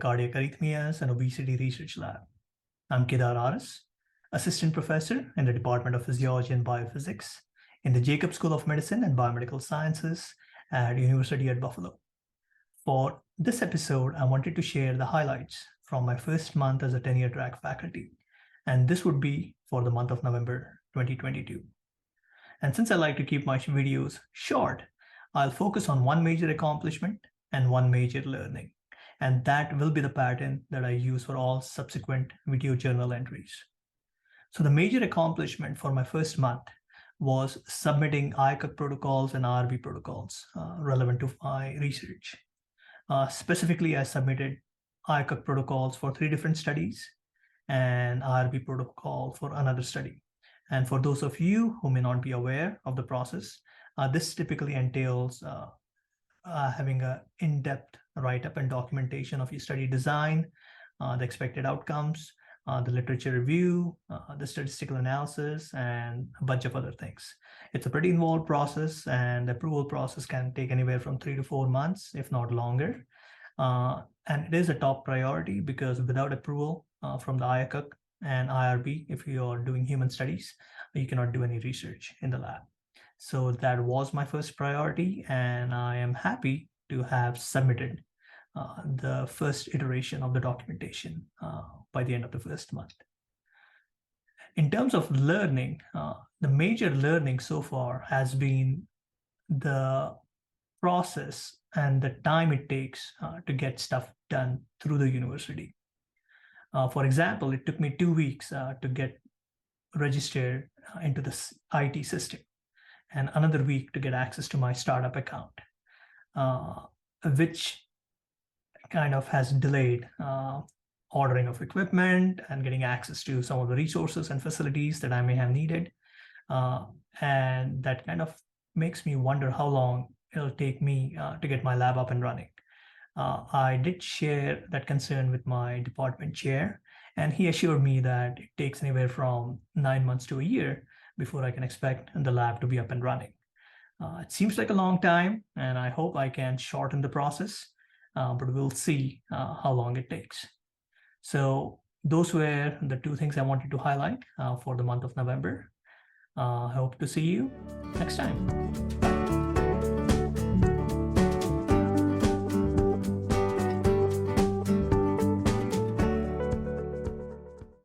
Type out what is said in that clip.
Cardiac Arrhythmias and Obesity Research Lab. I'm Kedar Aris, Assistant Professor in the Department of Physiology and Biophysics in the Jacob School of Medicine and Biomedical Sciences at University at Buffalo. For this episode, I wanted to share the highlights from my first month as a tenure track faculty, and this would be for the month of November 2022. And since I like to keep my videos short, I'll focus on one major accomplishment and one major learning. And that will be the pattern that I use for all subsequent video journal entries. So the major accomplishment for my first month was submitting IACUC protocols and IRB protocols relevant to my research. Specifically, I submitted IACUC protocols for 3 different studies and IRB protocol for another study. And for those of you who may not be aware of the process, this typically entails having an in-depth write-up and documentation of your study design, the expected outcomes, the literature review, the statistical analysis, and a bunch of other things. It's a pretty involved process, and the approval process can take anywhere from 3 to 4 months, if not longer. And it is a top priority because without approval from the IACUC and IRB, if you are doing human studies, you cannot do any research in the lab. So that was my first priority, and I am happy to have submitted the first iteration of the documentation by the end of the first month. In terms of learning, the major learning so far has been the process and the time it takes to get stuff done through the university. For example, it took me 2 weeks to get registered into the IT system, and another week to get access to my startup account, which kind of has delayed ordering of equipment and getting access to some of the resources and facilities that I may have needed. And that kind of makes me wonder how long it'll take me to get my lab up and running. I did share that concern with my department chair, and he assured me that it takes anywhere from 9 months to a year before I can expect the lab to be up and running. It seems like a long time, and I hope I can shorten the process, but we'll see how long it takes. So those were the 2 things I wanted to highlight for the month of November. I hope to see you next time.